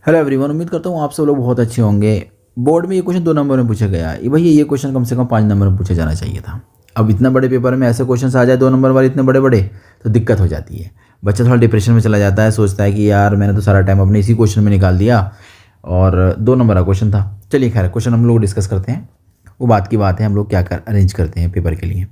Hello everyone, उम्मीद करता हूँ आप सब लोग बहुत अच्छे होंगे। बोर्ड में ये क्वेश्चन 2 नंबर में पूछा गया है। भैया ये क्वेश्चन कम से कम 5 नंबर में पूछा जाना चाहिए था। अब इतना बड़े पेपर में ऐसे क्वेश्चन आ जाए 2 नंबर वाले इतने बड़े बड़े, तो दिक्कत हो जाती है। बच्चा थोड़ा डिप्रेशन में चला जाता है, सोचता है कि यार मैंने तो सारा टाइम अपने इसी क्वेश्चन में निकाल दिया और 2 नंबर का क्वेश्चन था। चलिए खैर, क्वेश्चन हम लोग डिस्कस करते हैं। वो बात की बात है, हम लोग क्या कर अरेंज करते हैं पेपर के लिए।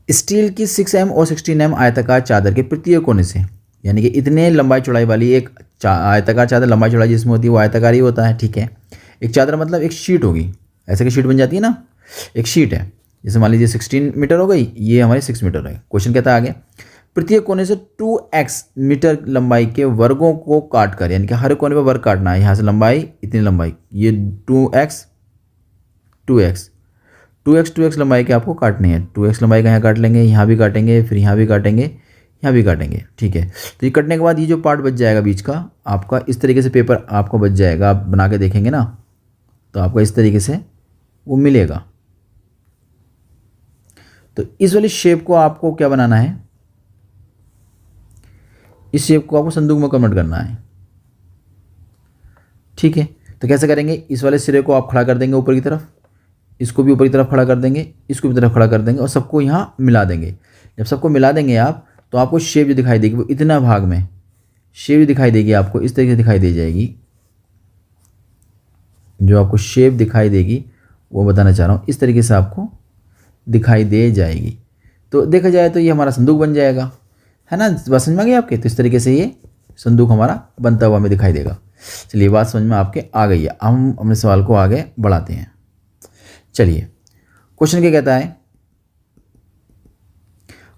स्टील की 6M और 16M आयताकार चादर के प्रत्येक कोने से, यानी कि इतने लंबाई चौड़ाई वाली एक आयताकार चादर, लंबाई चौड़ाई जिसमें होती है वो आयताकार ही होता है, ठीक है। एक चादर मतलब एक शीट होगी, ऐसे की शीट बन जाती है ना, एक शीट है। जैसे मान लीजिए 16 मीटर हो गई, ये हमारी 6 मीटर है। क्वेश्चन कहता है आगे, प्रत्येक कोने से 2x मीटर लंबाई के वर्गों को काट कर, यानी कि हर कोने पर वर्ग काटना है। यहाँ से लंबाई, इतनी लंबाई, ये 2x 2x 2x 2x लंबाई के आपको काटनी है। 2x लंबाई का यहाँ काट लेंगे, यहाँ भी काटेंगे, फिर यहाँ भी काटेंगे, यहाँ भी काटेंगे, ठीक है। तो ये कटने के बाद ये जो पार्ट बच जाएगा बीच का, आपका इस तरीके से पेपर आपको बच जाएगा। आप बना के देखेंगे ना, तो आपको इस तरीके से वो मिलेगा। तो इस वाली शेप को आपको क्या बनाना है, इस शेप को आपको संदूक में कन्वर्ट करना है, ठीक है। तो कैसे करेंगे, इस वाले सिरे को आप खड़ा कर देंगे ऊपर की तरफ, इसको भी ऊपर की तरफ खड़ा कर देंगे, इसको भी तरफ खड़ा कर देंगे और सबको यहाँ मिला देंगे। जब सबको मिला देंगे आप, तो आपको शेप जो दिखाई देगी वो इतना भाग में शेप दिखाई देगी, आपको इस तरीके से दिखाई दे जाएगी। जो आपको शेप दिखाई देगी वो बताना चाह रहा हूँ, इस तरीके से आपको दिखाई दे जाएगी। तो देखा जाए तो ये हमारा संदूक बन जाएगा, है ना। बात समझ में आ गई आपके। तो इस तरीके से ये संदूक हमारा बनता हुआ हमें दिखाई देगा। चलिए, बात समझ में आपके आ गई है। हम अपने सवाल को आगे बढ़ाते हैं। चलिए, क्वेश्चन क्या कहता है,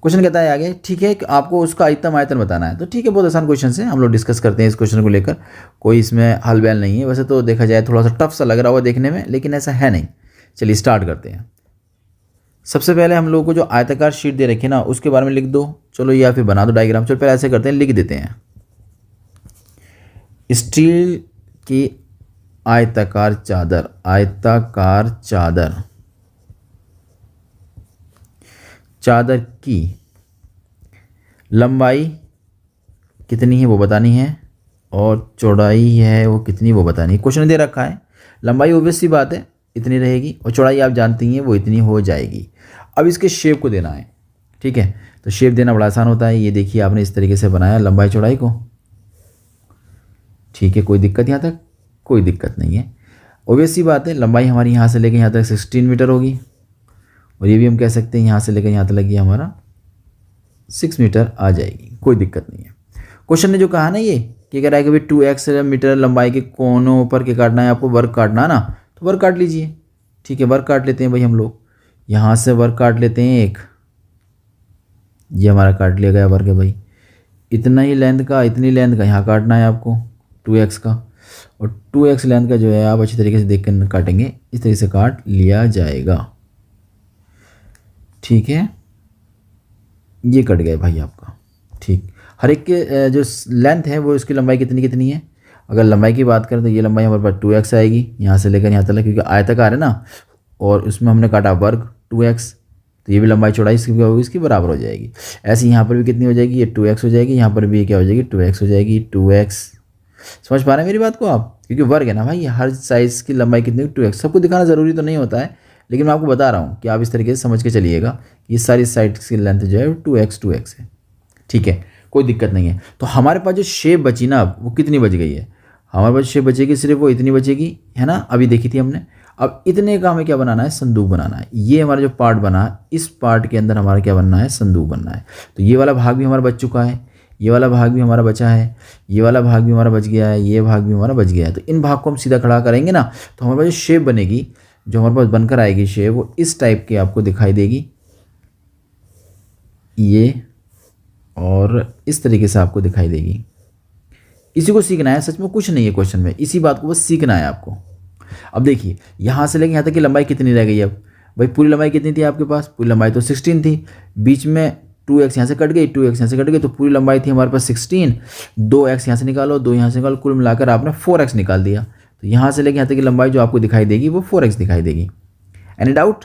क्वेश्चन कहता है आगे, ठीक है कि आपको उसका अधिकतम आयतन बताना है। तो ठीक है, बहुत आसान क्वेश्चन है, हम लोग डिस्कस करते हैं इस क्वेश्चन को लेकर। कोई इसमें हल बैल नहीं है। वैसे तो देखा जाए थोड़ा सा टफ सा लग रहा होगा देखने में, लेकिन ऐसा है नहीं। चलिए स्टार्ट करते हैं। सबसे पहले हम लोग को जो आयताकार शीट दे रखी है ना, उसके बारे में लिख दो। चलो, या फिर बना दो डायग्राम। चलो पहले ऐसे करते हैं, लिख देते हैं। स्टील की आयताकार चादर, आयताकार चादर, चादर की लंबाई कितनी है वो बतानी है, और चौड़ाई है वो कितनी वो बतानी है। क्वेश्चन दे रखा है, लंबाई ऑब्वियस सी बात है इतनी रहेगी, और चौड़ाई आप जानती हैं वो इतनी हो जाएगी। अब इसके शेप को देना है, ठीक है। तो शेप देना बड़ा आसान होता है। ये देखिए, आपने इस तरीके से बनाया लंबाई चौड़ाई को, ठीक है। कोई दिक्कत यहाँ तक? कोई दिक्कत नहीं है। ऑब्वियस सी बात है, लंबाई हमारी यहाँ से लेकर यहाँ तक 16 मीटर होगी, और ये भी हम कह सकते हैं यहाँ से लेकर यहाँ तक लगी हमारा 6 मीटर आ जाएगी। कोई दिक्कत नहीं है। क्वेश्चन ने जो कहा ना, ये क्या कह रहा है कि भाई 2x मीटर लंबाई के कोनों पर क्या काटना है, आपको वर्ग काटना है ना। तो वर्ग काट लीजिए, ठीक है। वर्ग काट लेते हैं भाई हम लोग, यहाँ से वर्ग काट लेते हैं एक, ये हमारा काट लिया गया वर्ग है भाई। इतना ही लेंथ का, इतनी लेंथ का यहाँ काटना है आपको 2x का, और 2x लेंथ का जो है आप अच्छी तरीके से देख कर काटेंगे। इस तरीके से काट लिया जाएगा, ठीक है। ये कट गया भाई आपका, ठीक। हर एक के जो लेंथ है वो इसकी लंबाई कितनी कितनी है। अगर लंबाई की बात करें तो ये लंबाई हमारे पास 2x आएगी, यहाँ से लेकर यहाँ तक, क्योंकि आयताकार है ना, और उसमें हमने काटा वर्ग 2x, तो ये भी लंबाई चौड़ाई इसकी होगी, इसकी बराबर हो जाएगी। ऐसे यहाँ पर भी कितनी हो जाएगी, ये 2x हो जाएगी, यहाँ पर भी क्या हो जाएगी, 2x हो जाएगी। 2x, समझ पा रहे हैं मेरी बात को आप? क्योंकि वर्ग है ना भाई, हर साइज़ की लंबाई कितनी, 2x। सबको दिखाना ज़रूरी तो नहीं होता है, लेकिन मैं आपको बता रहा हूँ कि आप इस तरीके से समझ के चलिएगा। ये सारी साइड्स की लेंथ जो है 2x है, ठीक है। कोई दिक्कत नहीं है। तो हमारे पास जो शेप बची ना, वो कितनी बच गई है, हमारे पास शेप बचेगी सिर्फ वो इतनी बचेगी, है ना। अभी देखी थी हमने। अब इतने का हमें क्या बनाना है, संदूक बनाना है। ये हमारा जो पार्ट बना, इस पार्ट के अंदर हमारा क्या बनना है, संदूक बनना है। तो ये वाला भाग भी हमारा बच चुका है, ये वाला भाग भी हमारा बचा है, ये वाला भाग भी हमारा बच गया है, ये भाग भी हमारा बच गया है। तो इन भाग को हम सीधा खड़ा करेंगे ना, तो हमारे पास जो शेप बनेगी, जो हमारे पास बनकर आएगी शेप, वो इस टाइप की आपको दिखाई देगी, ये, और इस तरीके से आपको दिखाई देगी। इसी को सीखना है, सच में कुछ नहीं है क्वेश्चन में, इसी बात को बस सीखना है आपको। अब देखिए, यहाँ से लेकर यहाँ तक की लंबाई कितनी रह गई। अब भाई पूरी लंबाई कितनी थी आपके पास, पूरी लंबाई तो 16 थी। बीच में 2x यहाँ से कट गई, 2x यहाँ से कट गई, तो पूरी लंबाई थी हमारे पास 16। 2x यहाँ से निकालो, 2 यहाँ से निकालो, कुल मिलाकर आपने 4x निकाल दिया। तो यहाँ से लेकर यहाँ तक की लंबाई जो आपको दिखाई देगी वो 4x दिखाई देगी। Any doubt?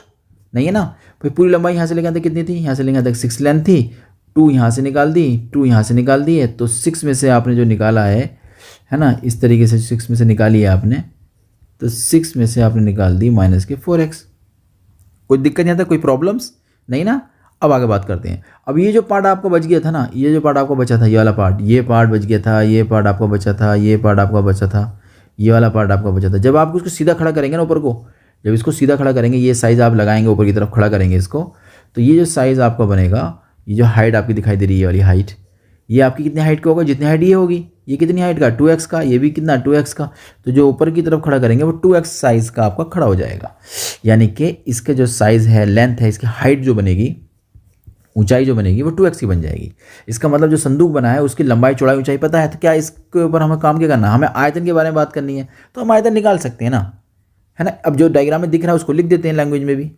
नहीं है ना भाई। पूरी लंबाई यहाँ से लेकर यहाँ तक कितनी थी, यहाँ से लेकर यहाँ तक 6 लेंथ थी। 2 यहाँ से निकाल दी, 2 यहाँ से निकाल दी है, तो 6 में से आपने जो निकाला है है ना। इस तरीके से 6 में से निकाली है आपने, तो 6 में से आपने निकाल दी माइनस के 4x। कोई दिक्कत नहीं आता, कोई प्रॉब्लम्स नहीं ना। अब आगे बात करते हैं। अब ये जो पार्ट आपको बच गया था ना, ये जो पार्ट आपको बचा था, ये वाला पार्ट, ये पार्ट बच गया था, ये पार्ट आपको बचा था, ये पार्ट आपका बचा था, ये वाला पार्ट आपका बचा था। जब आप उसको सीधा खड़ा करेंगे ना ऊपर को, जब इसको सीधा खड़ा करेंगे, ये साइज़ आप लगाएंगे ऊपर की तरफ खड़ा करेंगे इसको, तो ये जो साइज़ आपका बनेगा, ये जो हाइट आपकी दिखाई दे रही है वाली हाइट, ये आपकी कितनी हाइट का होगा, जितनी हाइट ये होगी। ये कितनी हाइट का, 2x का, ये भी कितना 2x का। तो जो ऊपर की तरफ खड़ा करेंगे वो 2x साइज़ का आपका खड़ा हो जाएगा। यानी कि इसके जो साइज़ है, लेंथ है, इसकी हाइट जो बनेगी, ऊंचाई जो बनेगी वो 2x की बन जाएगी। इसका मतलब जो संदूक बना है उसकी लंबाई चौड़ाई ऊंचाई पता है, तो क्या इसके ऊपर हमें काम क्या करना है, हमें आयतन के बारे में बात करनी है, तो हम आयतन निकाल सकते हैं ना, है ना। अब जो डायग्राम में दिख रहा है उसको लिख देते हैं लैंग्वेज में भी,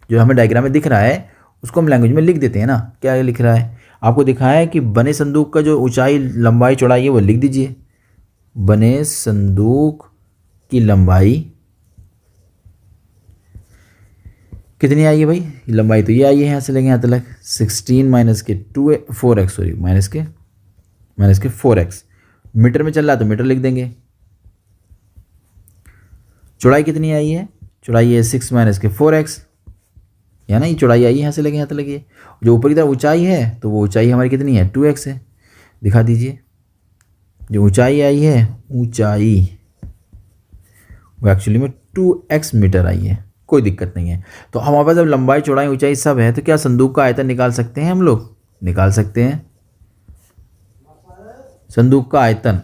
जो हमें डायग्राम में दिख रहा है उसको हम लैंग्वेज में लिख देते हैं ना। क्या लिख रहा है आपको दिखाया है कि बने संदूक का जो ऊंचाई लंबाई चौड़ाई है वो लिख दीजिए। बने संदूक की लंबाई कितनी आई है भाई, लंबाई तो ये आई है, यहाँ से लेंगे यहाँ तक 16 माइनस के 4x, सॉरी माइनस के 4x। मीटर में चल रहा है तो मीटर लिख देंगे। चौड़ाई कितनी आई है, चौड़ाई है 6 माइनस के 4x, या ना, ये चौड़ाई आई है, यहाँ से लेंगे यहाँ तक लगी। जो ऊपर की तरफ ऊंचाई है तो वो ऊंचाई हमारी कितनी है, 2x है। दिखा दीजिए, जो ऊंचाई आई है, ऊंचाई वो एक्चुअली में 2x मीटर आई है, कोई दिक्कत नहीं है। तो हमारे पास जब लंबाई चौड़ाई ऊंचाई सब है, तो क्या संदूक का आयतन निकाल सकते हैं हम लोग, निकाल सकते हैं। संदूक का आयतन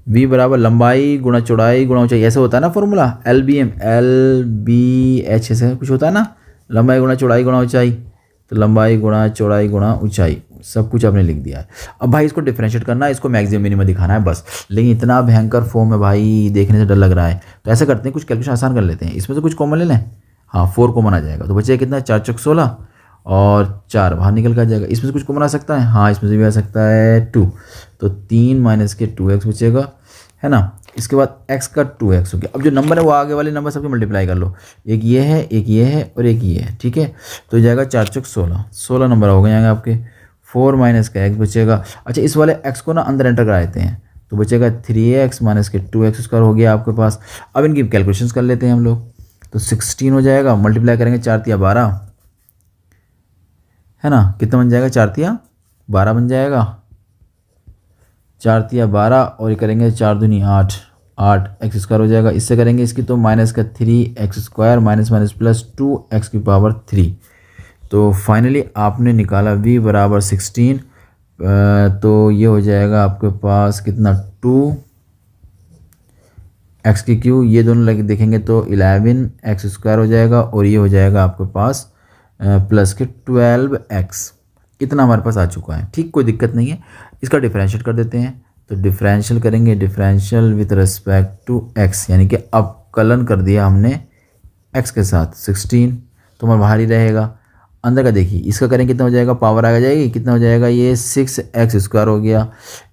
v बराबर लंबाई गुणा चौड़ाई गुणा ऊंचाई, ऐसे होता है ना फॉर्मूला, LBH ऐसे कुछ होता है ना, लंबाई गुणा चौड़ाई गुणा ऊंचाई। तो लंबाई गुणा चौड़ाई गुणा ऊंचाई सब कुछ आपने लिख दिया है। अब भाई इसको डिफरेंशिएट करना है, इसको मैक्सिमम मिनिमम दिखाना है बस। लेकिन इतना भयंकर फॉर्म है भाई, देखने से डर लग रहा है। तो ऐसा करते हैं, कुछ कैलकुलेशन आसान कर लेते हैं, इसमें से कुछ कॉमन ले लें। हाँ 4 कॉमन आ जाएगा, तो बचेगा कितना, 4 चौक 16 और 4 बाहर निकल कर आ जाएगा। इसमें से कुछ कॉमन आ सकता है, हाँ इसमें से भी आ सकता है 2, तो 3 माइनस के 2x बचेगा, है ना। इसके बाद x का 2x हो गया। अब जो नंबर है वो आगे वाले नंबर सबके मल्टीप्लाई कर लो, एक ये है, एक ये है और एक ये है, ठीक है। तो हो जाएगा 4 चौक 16 नंबर हो गए आपके। 4 माइनस का x बचेगा। अच्छा इस वाले x को ना अंदर एंटर करा देते हैं, तो बचेगा 3x माइनस के 2x स्क्वायर हो गया आपके पास। अब इनकी कैलकुलेशंस कर लेते हैं हम लोग। तो 16 हो जाएगा, मल्टीप्लाई करेंगे 4 तिया 12, है ना। कितना बन जाएगा, 4 तिया 12 बन जाएगा, 4 तिया 12 और ये करेंगे 4 दूनी 8 x स्क्वायर हो जाएगा। इससे करेंगे इसकी तो माइनस का 3x square minus minus plus 2x की पावर 3। तो फाइनली आपने निकाला v बराबर 16, तो ये हो जाएगा आपके पास कितना, 2x की क्यू, ये दोनों लगे देखेंगे तो 11x स्क्वायर हो जाएगा, और ये हो जाएगा आपके पास प्लस के 12x। इतना हमारे पास आ चुका है, ठीक, कोई दिक्कत नहीं है। इसका डिफरेंशिएट कर देते हैं, तो डिफरेंशियल करेंगे, differential with respect to x, यानी कि अवकलन कर दिया हमने x के साथ 16, तो हमारा बाहर ही रहेगा। अंदर का देखिए, इसका करें कितना हो जाएगा, पावर आ जाएगी, कितना हो जाएगा, ये 6x स्क्वायर हो गया,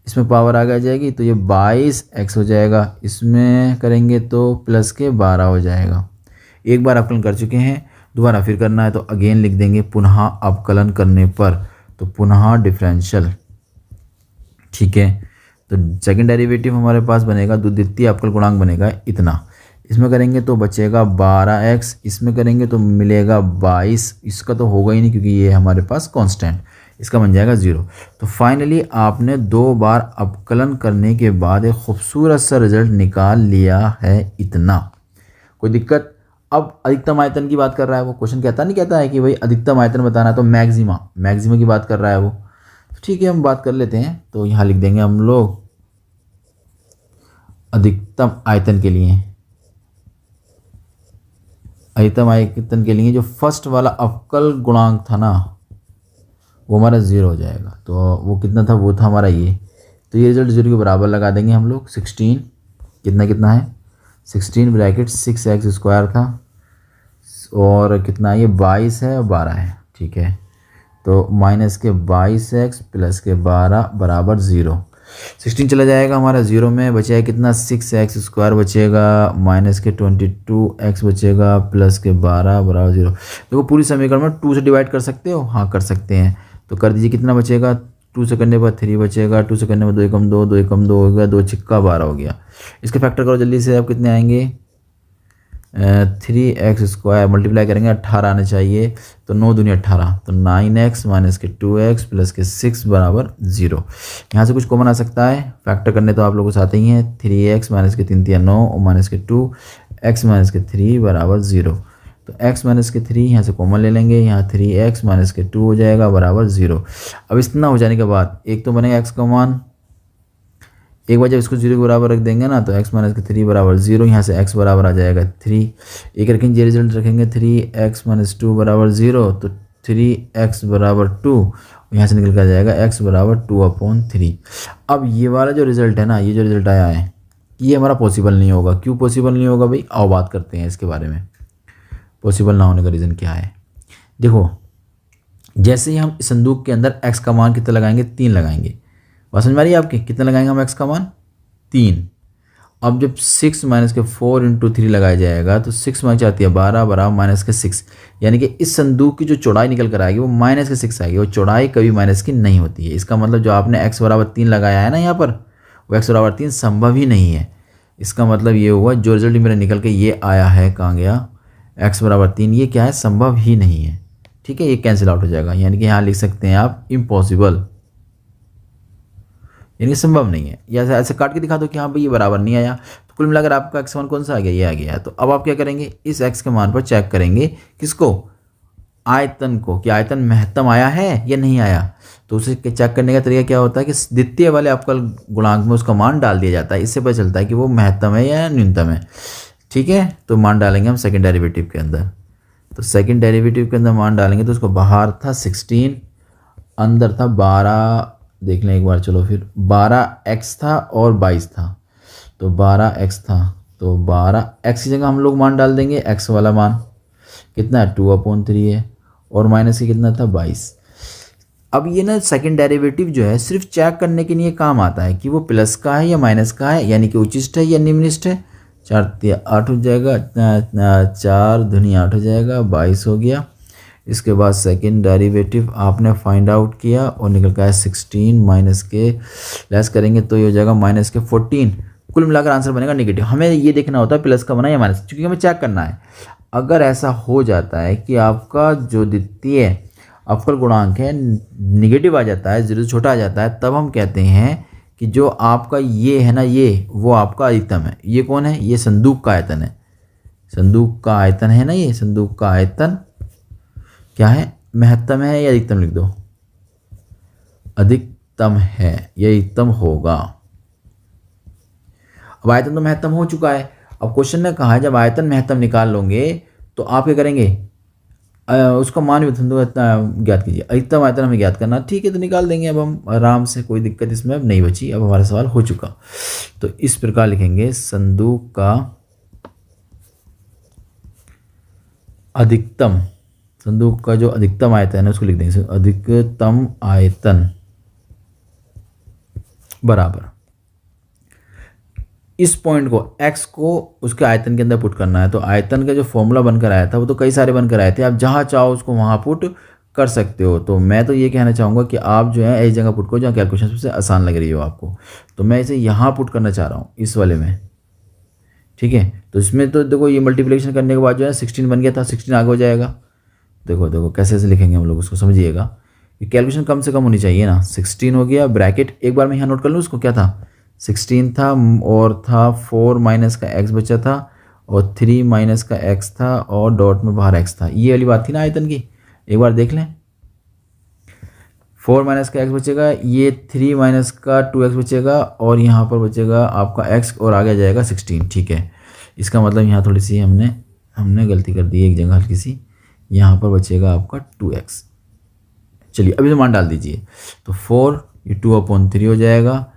इसमें पावर आ जाएगी तो ये 22x हो जाएगा। इसमें करेंगे तो प्लस के 12 हो जाएगा। एक बार अवकलन कर चुके हैं, दोबारा फिर करना है तो अगेन लिख देंगे पुनः अवकलन करने पर, तो पुनः डिफरेंशियल, ठीक है। तो सेकंड डेरिवेटिव हमारे पास बनेगा, द्वितीय अवकल गुणांक बनेगा इतना। इसमें करेंगे तो बचेगा 12x, इसमें करेंगे तो मिलेगा 22, इसका तो होगा ही नहीं क्योंकि ये हमारे पास कांस्टेंट, इसका बन जाएगा 0। तो फाइनली आपने 2 बार अवकलन करने के बाद एक खूबसूरत सा रिजल्ट निकाल लिया है इतना। कोई दिक्कत। अब अधिकतम आयतन की बात कर रहा है वो, क्वेश्चन नहीं कहता है कि भाई अधिकतम आयतन बताना, तो मैक्सिमा की बात कर रहा है वो, तो ठीक है हम बात कर लेते हैं। तो यहाँ लिख देंगे हम लोग अधिकतम आयतन के लिए, अधिकतम आयतन के लिए जो फर्स्ट वाला अवकल गुणांक था ना वो हमारा 0 हो जाएगा। तो वो कितना था, वो था हमारा ये, तो ये रिजल्ट 0 के बराबर लगा देंगे हम लोग। 16 कितना है, 16 ब्रैकेट 6x स्क्वायर था, और कितना ये 22 है और 12 है, ठीक है। तो माइनस के 22x प्लस के 12 बराबर 0। 16 चला जाएगा हमारा 0 में, बचेगा कितना, 6x स्क्वायर बचेगा, माइनस के 22x बचेगा, प्लस के 12 बराबर 0। देखो पूरी समीकरण में 2 से डिवाइड कर सकते हो, हाँ कर सकते हैं। तो कर दीजिए, कितना बचेगा, 2 से करने पर 3 बचेगा, 2 से करने पर 2 एकम 2, 2 एकम 2 हो गया, 2 छिक्का 12 हो गया। इसके फैक्टर करो जल्दी से, अब कितने आएंगे 3x² मल्टीप्लाई करेंगे 18 आने चाहिए, तो 9 दूनी 18, तो 9x माइनस के 2x प्लस के 6 बराबर 0। यहाँ से कुछ कॉमन आ सकता है, फैक्टर करने तो आप लोगों को आते ही हैं। 3x माइनस के 3 3 9 और माइनस के 2 x माइनस के 3 बराबर 0। तो x माइनस के 3 यहाँ से कॉमन ले लेंगे, यहाँ 3x माइनस के 2 हो जाएगा बराबर 0। अब इतना हो जाने के बाद एक तो बनेगा x का मान, एक बार जब इसको 0 के बराबर रख देंगे ना तो x माइनस के 3 बराबर 0, यहाँ से x बराबर आ जाएगा 3। एक रखेंगे, ये रिजल्ट रखेंगे 3x माइनस 2 बराबर 0, तो 3x बराबर 2, यहाँ से निकल कर आ जाएगा x बराबर 2/3। अब ये वाला जो रिजल्ट है ना, ये जो रिजल्ट आया है ये हमारा पॉसिबल नहीं होगा। क्यों पॉसिबल नहीं होगा भाई, आओ बात करते हैं इसके बारे में। पॉसिबल ना होने का रीज़न क्या है, देखो जैसे ही हम संदूक के अंदर x का मान कितना लगाएंगे, 3 लगाएंगे। बात समझ में आ रही है आपकी, कितना लगाएंगे हम x का मान 3। अब जब 6 माइनस के 4 इंटू 3 लगाया जाएगा तो 6 माइनस आती है 12 बराबर माइनस के 6, यानी कि इस संदूक की जो चौड़ाई निकल कर आएगी वो माइनस के 6 आएगी। वो चौड़ाई कभी माइनस की नहीं होती है। इसका मतलब जो आपने x बराबर 3 लगाया है ना यहाँ पर, वो x बराबर 3 संभव ही नहीं है। इसका मतलब ये हुआ जो रिजल्ट मेरा निकल के ये आया है, कहाँ गया, x बराबर 3, ये क्या है, संभव ही नहीं है। ठीक है, ये कैंसिल आउट हो जाएगा, यानी कि यहाँ लिख सकते हैं आप इम्पॉसिबल, यानी संभव नहीं है। या ऐसे काट के दिखा दो कि हाँ भाई ये बराबर नहीं आया, तो कुल मिलाकर आपका x मान कौन सा आ गया, ये आ गया है। तो अब आप क्या करेंगे, इस x के मान पर चेक करेंगे किसको, आयतन को, कि आयतन महत्तम आया है या नहीं आया। तो उसे चेक करने का तरीका क्या होता है कि द्वितीय वाले अवकल गुणांक में उसका मान डाल दिया जाता है। इससे पता चलता है कि वो महत्तम है या न्यूनतम है। ठीक है, तो मान डालेंगे हम सेकंड डेरिवेटिव के अंदर। तो सेकंड डेरिवेटिव के अंदर मान डालेंगे तो उसको बाहर था 16, अंदर था 12, देख लें एक बार, चलो फिर 12x था और 22 था, तो 12x था, तो 12x की जगह हम लोग मान डाल देंगे x वाला मान कितना है 2/3 है, और माइनस की कितना था 22। अब ये ना सेकंड डेरिवेटिव जो है सिर्फ चेक करने के लिए काम आता है कि वो प्लस का है या माइनस का है, यानी कि उच्चिष्ट है या निम्निष्ठ है। 4 तिया 8 हो जाएगा, 4 दूनी 8 हो जाएगा, 22 हो गया। इसके बाद सेकंड डेरिवेटिव आपने फाइंड आउट किया और निकल का है 16 माइनस के लेस करेंगे तो ये हो जाएगा माइनस के 14। कुल मिलाकर आंसर बनेगा निगेटिव। हमें ये देखना होता है प्लस का बना या माइनस, क्योंकि हमें चेक करना है। अगर ऐसा हो जाता है कि आपका जो द्वितीय अवकल गुणांक है निगेटिव आ जाता है, 0 से छोटा आ जाता है, तब हम कहते हैं कि जो आपका ये है ना, ये वो आपका अधिकतम है। ये कौन है, ये संदूक का आयतन है। संदूक का आयतन है ना, ये संदूक का आयतन क्या है, महत्तम है या अधिकतम, लिख दो अधिकतम है, ये अधिकतम होगा। अब आयतन तो महत्तम हो चुका है। अब क्वेश्चन ने कहा है जब आयतन महत्तम निकाल लोगे तो आप क्या करेंगे, उसका मान भी ज्ञात कीजिए। अधिकतम आयतन हमें ज्ञात करना, ठीक है, तो निकाल देंगे अब हम आराम से, कोई दिक्कत इसमें अब नहीं बची। अब हमारा सवाल हो चुका, तो इस प्रकार लिखेंगे संदूक का अधिकतम, संदूक का जो अधिकतम आयतन है उसको लिख देंगे अधिकतम आयतन बराबर इस पॉइंट को x को उसके आयतन के अंदर पुट करना है। तो आयतन का जो फॉर्मूला बनकर आया था वो तो कई सारे बनकर आए थे, आप जहाँ चाहो उसको वहाँ पुट कर सकते हो। तो मैं तो ये कहना चाहूँगा कि आप जो है ऐसी जगह पुट करो जहाँ कैलकुलेशन सबसे आसान लग रही हो आपको। तो मैं इसे यहाँ पुट करना चाह रहा हूँ, इस वाले में, ठीक है। तो इसमें तो देखो ये मल्टीप्लिकेशन करने के बाद जो है 16 बन गया था, 16 आगे हो जाएगा। देखो देखो कैसे लिखेंगे हम लोग उसको, समझिएगा। ये कैलकुलेशन कम से कम होनी चाहिए ना। 16 हो गया, ब्रैकेट एक बार मैं यहाँ नोट कर लूँ उसको, क्या था 16 था और था 4 माइनस का x बचा था और 3 माइनस का x था और डॉट में बाहर x था। ये वाली बात थी ना आयतन की, एक बार देख लें। 4 माइनस का x बचेगा, ये 3 माइनस का 2x बचेगा और यहाँ पर बचेगा आपका x और आगे जाएगा 16, ठीक है। इसका मतलब यहाँ थोड़ी सी हमने गलती कर दी एक जगह हल्की सी, यहाँ पर बचेगा आपका 2x। चलिए अभी तो मान डाल दीजिए। तो 4 ये 2/3 हो जाएगा,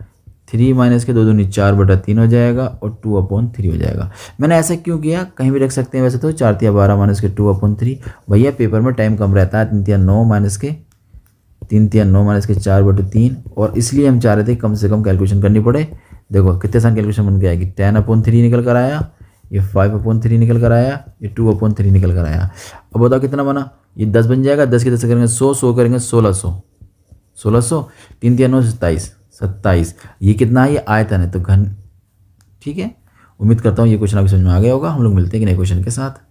3 माइनस के 2 दूनी 4/3 हो जाएगा और 2/3 हो जाएगा। मैंने ऐसा क्यों किया, कहीं भी रख सकते हैं वैसे तो। 4 तिया 12 माइनस के 2/3, भैया पेपर में टाइम कम रहता है। 3 तिया 9 माइनस के 4/3, और इसलिए हम चाह रहे थे कम से कम कैलकुलेशन करनी पड़े। देखो कितने आसान कैलकुलेशन बन गया कि 10/3 निकल कर आया, ये 5/3 निकल कर आया, ये 2/3 निकल कर आया। अब बताओ कितना बना, ये 10 बन जाएगा। 10 के 10 करेंगे 100, 100 करेंगे 1600, 1600, 3 3 9 27, 27। ये कितना है? ये आयतन है, तो घन। ठीक है, उम्मीद करता हूँ ये क्वेश्चन आपको समझ में आ गया होगा। हम लोग मिलते हैं कि नए क्वेश्चन के साथ।